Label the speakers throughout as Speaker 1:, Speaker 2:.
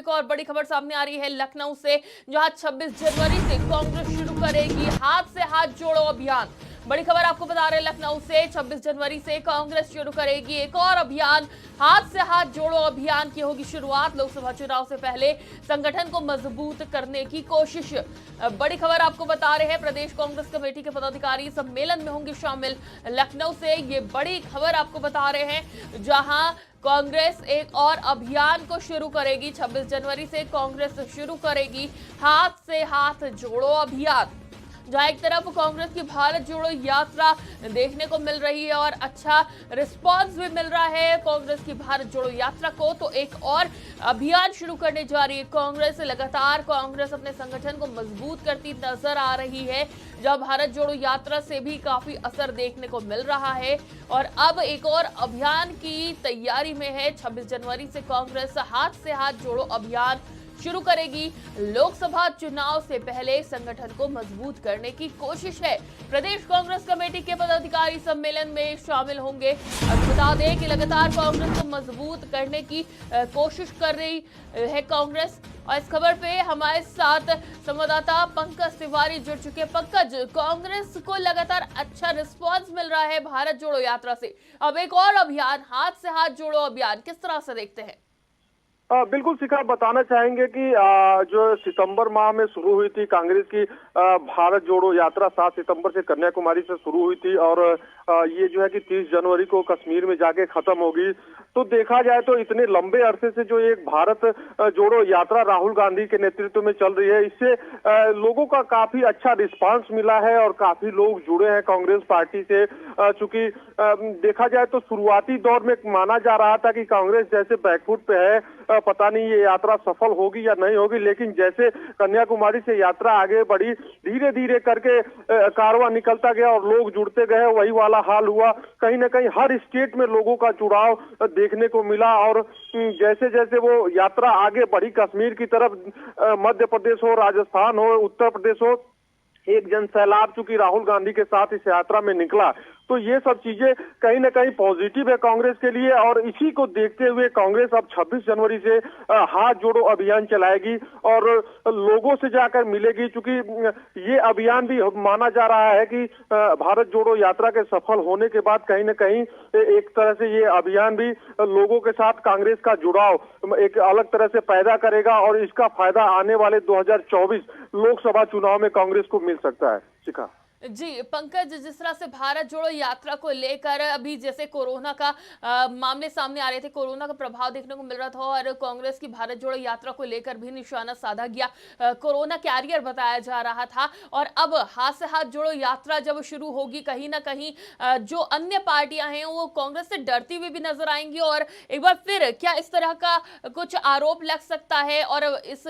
Speaker 1: एक और बड़ी खबर सामने आ रही है लखनऊ से, जहां 26 जनवरी से कांग्रेस शुरू करेगी हाथ से हाथ जोड़ो अभियान। बड़ी खबर आपको बता रहे हैं लखनऊ से 26 जनवरी से कांग्रेस शुरू करेगी एक और अभियान, हाथ से हाथ जोड़ो अभियान की होगी शुरुआत। लोकसभा चुनाव से पहले संगठन को मजबूत करने की कोशिश। बड़ी खबर आपको बता रहे हैं प्रदेश कांग्रेस कमेटी के पदाधिकारी सम्मेलन में होंगे शामिल। लखनऊ से ये बड़ी खबर आपको बता रहे हैं, जहां कांग्रेस एक और अभियान को शुरू करेगी। 26 जनवरी से कांग्रेस शुरू करेगी हाथ से हाथ जोड़ो अभियान, जहां एक तरफ कांग्रेस की भारत जोड़ो यात्रा देखने को मिल रही है और अच्छा रिस्पांस भी मिल रहा है कांग्रेस की भारत जोड़ो यात्रा को, तो एक और अभियान शुरू करने जा रही है कांग्रेस। लगातार कांग्रेस अपने संगठन को मजबूत करती नजर आ रही है, जब भारत जोड़ो यात्रा से भी काफी असर देखने को मिल रहा है और अब एक और अभियान की तैयारी में है। 26 जनवरी से कांग्रेस हाथ से हाथ जोड़ो अभियान शुरू करेगी। लोकसभा चुनाव से पहले संगठन को मजबूत करने की कोशिश है। प्रदेश कांग्रेस कमेटी के पदाधिकारी सम्मेलन में शामिल होंगे। बता दें कि लगातार कांग्रेस को मजबूत करने की कोशिश कर रही है कांग्रेस। और इस खबर पे हमारे साथ संवाददाता पंकज तिवारी जुड़ चुके हैं। पंकज, कांग्रेस को लगातार अच्छा रिस्पांस मिल रहा है भारत जोड़ो यात्रा से, अब एक और अभियान हाथ से हाथ जोड़ो अभियान किस तरह से देखते हैं?
Speaker 2: बिल्कुल शिखा, बताना चाहेंगे कि जो सितंबर माह में शुरू हुई थी कांग्रेस की भारत जोड़ो यात्रा 7 सितंबर से कन्याकुमारी से शुरू हुई थी और ये जो है कि 30 जनवरी को कश्मीर में जाके खत्म होगी। तो देखा जाए तो इतने लंबे अरसे से जो एक भारत जोड़ो यात्रा राहुल गांधी के नेतृत्व में चल रही है, इससे लोगों का काफी अच्छा रिस्पांस मिला है और काफी लोग जुड़े हैं कांग्रेस पार्टी से। चूंकि देखा जाए तो शुरुआती दौर में माना जा रहा था कि कांग्रेस जैसे बैकफुट पे है, पता नहीं ये यात्रा सफल होगी या नहीं होगी, लेकिन जैसे कन्याकुमारी से यात्रा आगे बढ़ी, धीरे धीरे करके कारवां निकलता गया और लोग जुड़ते गए, वही वाला हाल हुआ। कहीं ना कहीं हर स्टेट में लोगों का जुड़ाव देखने को मिला और जैसे जैसे वो यात्रा आगे बढ़ी कश्मीर की तरफ, मध्य प्रदेश हो, राजस्थान हो, उत्तर प्रदेश हो, एक जन सैलाब चूंकि राहुल गांधी के साथ इस यात्रा में निकला, तो ये सब चीजें कहीं ना कहीं पॉजिटिव है कांग्रेस के लिए। और इसी को देखते हुए कांग्रेस अब 26 जनवरी से हाथ जोड़ो अभियान चलाएगी और लोगों से जाकर मिलेगी। चूंकि ये अभियान भी माना जा रहा है कि भारत जोड़ो यात्रा के सफल होने के बाद कहीं ना कहीं एक तरह से ये अभियान भी लोगों के साथ कांग्रेस का जुड़ाव एक अलग तरह से पैदा करेगा और इसका फायदा आने वाले 2024 लोकसभा चुनाव में कांग्रेस को मिल सकता है। शिखा
Speaker 1: जी पंकज, जिस तरह से भारत जोड़ो यात्रा को लेकर अभी जैसे कोरोना का मामले सामने आ रहे थे, कोरोना का प्रभाव देखने को मिल रहा था और कांग्रेस की भारत जोड़ो यात्रा को लेकर भी निशाना साधा गया, कोरोना कैरियर बताया जा रहा था। और अब हाथ से हाथ जोड़ो यात्रा जब शुरू होगी, कहीं ना कहीं जो अन्य पार्टियां हैं वो कांग्रेस से डरती हुई भी नजर आएंगी और एक बार फिर क्या इस तरह का कुछ आरोप लग सकता है? और इस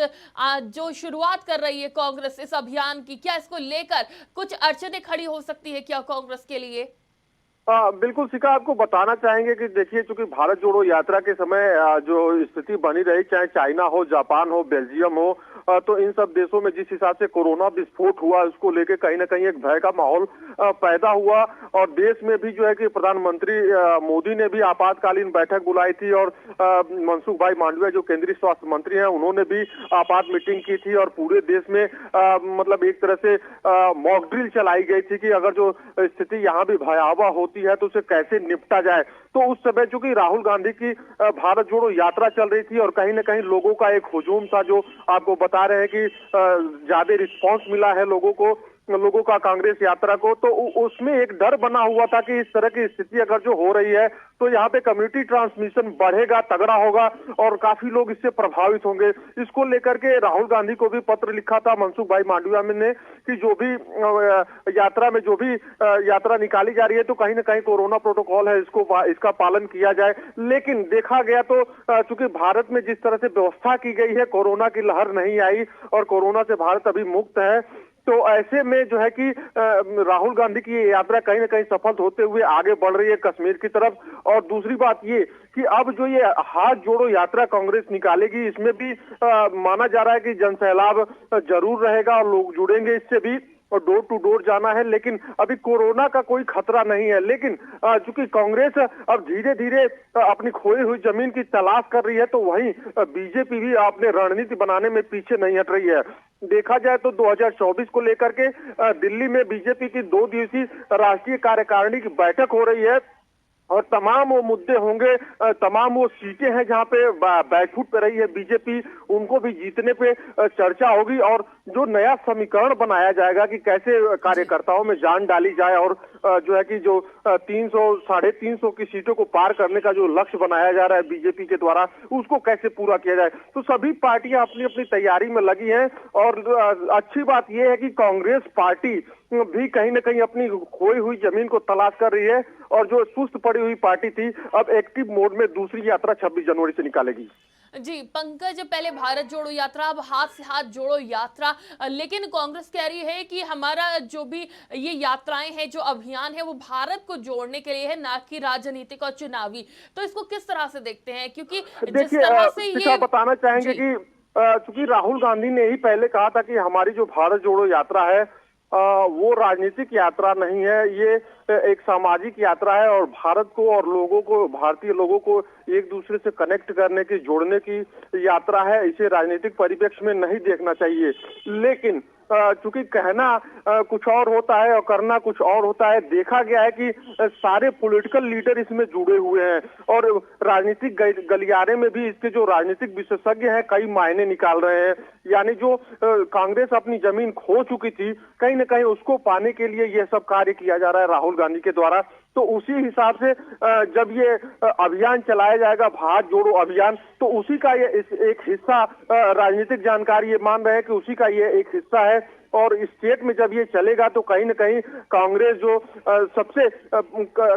Speaker 1: जो शुरुआत कर रही है कांग्रेस इस अभियान की, क्या इसको लेकर कुछ अड़चनें खड़ी हो सकती है क्या कांग्रेस के लिए?
Speaker 2: बिल्कुल शिखा, आपको बताना चाहेंगे कि देखिए, चूंकि भारत जोड़ो यात्रा के समय जो स्थिति बनी रही, चाहे चाइना हो, जापान हो, बेल्जियम हो, तो इन सब देशों में जिस हिसाब से कोरोना विस्फोट हुआ, उसको लेके कहीं ना कहीं एक भय का माहौल पैदा हुआ और देश में भी जो है कि प्रधानमंत्री मोदी ने भी आपातकालीन बैठक बुलाई थी और मनसुख भाई मांडविया जो केंद्रीय स्वास्थ्य मंत्री हैं, उन्होंने भी आपात मीटिंग की थी और पूरे देश में मतलब एक तरह से मॉक ड्रिल चलाई गई थी कि अगर जो स्थिति यहाँ भी भयावह होती है तो उसे कैसे निपटा जाए। तो उस समय चूंकि राहुल गांधी की भारत जोड़ो यात्रा चल रही थी और कहीं ना कहीं लोगों का एक हुजूम था, जो आपको बता रहे हैं कि ज्यादा रिस्पांस मिला है लोगों का कांग्रेस यात्रा को, तो उसमें एक डर बना हुआ था कि इस तरह की स्थिति अगर जो हो रही है तो यहाँ पे कम्युनिटी ट्रांसमिशन बढ़ेगा, तगड़ा होगा और काफी लोग इससे प्रभावित होंगे। इसको लेकर के राहुल गांधी को भी पत्र लिखा था मनसुख भाई मांडविया ने कि जो भी यात्रा में जो भी यात्रा निकाली जा रही है तो कहीं ना कहीं कोरोना प्रोटोकॉल है, इसका पालन किया जाए। लेकिन देखा गया तो चूंकि भारत में जिस तरह से व्यवस्था की गई है, कोरोना की लहर नहीं आई और कोरोना से भारत अभी मुक्त है, तो ऐसे में जो है कि राहुल गांधी की ये यात्रा कहीं ना कहीं सफल होते हुए आगे बढ़ रही है कश्मीर की तरफ। और दूसरी बात ये कि अब जो ये हाथ जोड़ो यात्रा कांग्रेस निकालेगी, इसमें भी माना जा रहा है कि जनसैलाब जरूर रहेगा और लोग जुड़ेंगे इससे भी। और डोर टू डोर जाना है, लेकिन अभी कोरोना का कोई खतरा नहीं है। लेकिन चूंकि कांग्रेस अब धीरे धीरे अपनी खोई हुई जमीन की तलाश कर रही है, तो वहीं बीजेपी भी अपने रणनीति बनाने में पीछे नहीं हट रही है। देखा जाए तो 2024 को लेकर के दिल्ली में बीजेपी की 2 दिवसीय राष्ट्रीय कार्यकारिणी की बैठक हो रही है और तमाम वो मुद्दे होंगे, तमाम वो सीटें हैं जहां पे बैकफुट पे रही है बीजेपी, उनको भी जीतने पे चर्चा होगी। और जो नया समीकरण बनाया जाएगा कि कैसे कार्यकर्ताओं में जान डाली जाए और जो है कि जो 300 350 की सीटों को पार करने का जो लक्ष्य बनाया जा रहा है बीजेपी के द्वारा, उसको कैसे पूरा किया जाए। तो सभी पार्टियां अपनी अपनी तैयारी में लगी हैं। और अच्छी बात यह है कि कांग्रेस पार्टी भी कहीं ना कहीं अपनी खोई हुई जमीन को तलाश कर रही है और जो सुस्त पड़ी हुई पार्टी थी, अब एक्टिव मोड में दूसरी यात्रा 26 जनवरी से निकालेगी।
Speaker 1: जी पंकज, पहले भारत जोड़ो यात्रा, अब हाथ से हाथ जोड़ो यात्रा, लेकिन कांग्रेस कह रही है कि हमारा जो भी ये यात्राएं हैं, जो अभियान है, वो भारत को जोड़ने के लिए है, ना कि राजनीतिक और चुनावी। तो इसको किस तरह से देखते हैं? क्योंकि जिस तरह से ये
Speaker 2: बताना चाहेंगे कि चूंकि राहुल गांधी ने ही पहले कहा था कि हमारी जो भारत जोड़ो यात्रा है वो राजनीतिक यात्रा नहीं है, ये एक सामाजिक यात्रा है और भारत को और लोगों को, भारतीय लोगों को एक दूसरे से कनेक्ट करने की, जोड़ने की यात्रा है। इसे राजनीतिक परिप्रेक्ष्य में नहीं देखना चाहिए। लेकिन चूंकि कहना कुछ और होता है और करना कुछ और होता है। देखा गया है कि सारे पॉलिटिकल लीडर इसमें जुड़े हुए हैं और राजनीतिक गलियारे में भी इसके जो राजनीतिक विशेषज्ञ हैं कई मायने निकाल रहे हैं। यानी जो कांग्रेस अपनी जमीन खो चुकी थी, कहीं न कहीं उसको पाने के लिए यह सब कार्य किया जा रहा है राहुल गांधी के द्वारा। तो उसी हिसाब से जब ये अभियान चलाया जाएगा, भारत जोड़ो अभियान, तो उसी का ये एक हिस्सा राजनीतिक जानकारी ये मान रहे हैं कि उसी का ये एक हिस्सा है। और स्टेट में जब ये चलेगा तो कहीं न कहीं कांग्रेस जो सबसे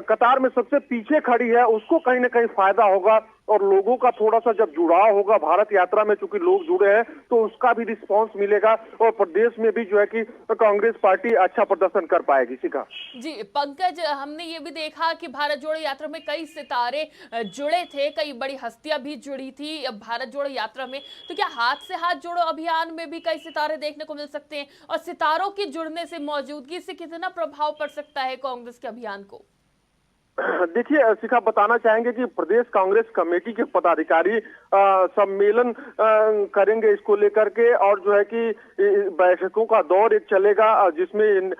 Speaker 2: कतार में सबसे पीछे खड़ी है, उसको कहीं न कहीं फायदा होगा और लोगों का थोड़ा सा जब जुड़ाव होगा भारत यात्रा में, चूंकि लोग जुड़े हैं, तो उसका भी रिस्पांस मिलेगा और प्रदेश में भी जो है कि कांग्रेस पार्टी अच्छा प्रदर्शन कर पाएगी। शिखा
Speaker 1: जी पंकज, हमने ये भी देखा कि भारत जोड़ो यात्रा में कई सितारे जुड़े थे, कई बड़ी हस्तियां भी जुड़ी थी भारत जोड़ो यात्रा में। तो क्या हाथ से हाथ जोड़ो अभियान में भी कई सितारे देखने को मिल सकते हैं? और सितारों के जुड़ने से, मौजूदगी से कितना प्रभाव पड़ सकता है कांग्रेस के अभियान को?
Speaker 2: देखिए शिखा, बताना चाहेंगे कि प्रदेश कांग्रेस कमेटी के पदाधिकारी सम्मेलन करेंगे इसको लेकर के और जो है कि बैठकों का दौर एक चलेगा जिसमें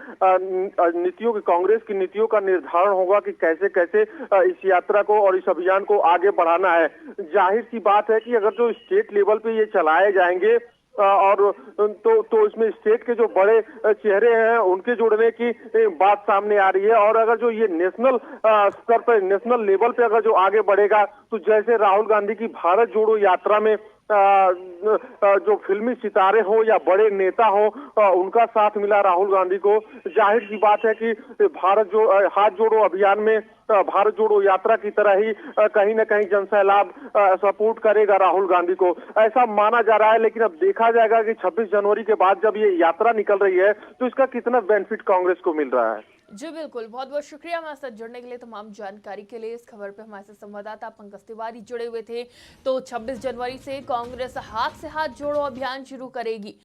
Speaker 2: नीतियों की, कांग्रेस की नीतियों का निर्धारण होगा कि कैसे कैसे इस यात्रा को और इस अभियान को आगे बढ़ाना है। जाहिर सी बात है कि अगर जो स्टेट लेवल पे ये चलाए जाएंगे और तो इसमें स्टेट के जो बड़े चेहरे हैं उनके जुड़ने की बात सामने आ रही है। और अगर जो ये नेशनल स्तर पर, नेशनल लेवल पे अगर जो आगे बढ़ेगा, तो जैसे राहुल गांधी की भारत जोड़ो यात्रा में जो फिल्मी सितारे हो या बड़े नेता हो, उनका साथ मिला राहुल गांधी को, जाहिर सी बात है कि हाथ जोड़ो अभियान में भारत जोड़ो यात्रा की तरह ही कहीं न कहीं जनसैलाब सपोर्ट करेगा राहुल गांधी को, ऐसा माना जा रहा है। लेकिन अब देखा जाएगा कि 26 जनवरी के बाद जब ये यात्रा निकल रही है तो इसका कितना बेनिफिट कांग्रेस को मिल रहा है।
Speaker 1: जी बिल्कुल, बहुत बहुत शुक्रिया हमारे साथ जुड़ने के लिए, तमाम जानकारी के लिए। इस खबर पे हमारे साथ संवाददाता पंकज तिवारी जुड़े हुए थे। तो 26 जनवरी से कांग्रेस हाथ से हाथ जोड़ो अभियान शुरू करेगी।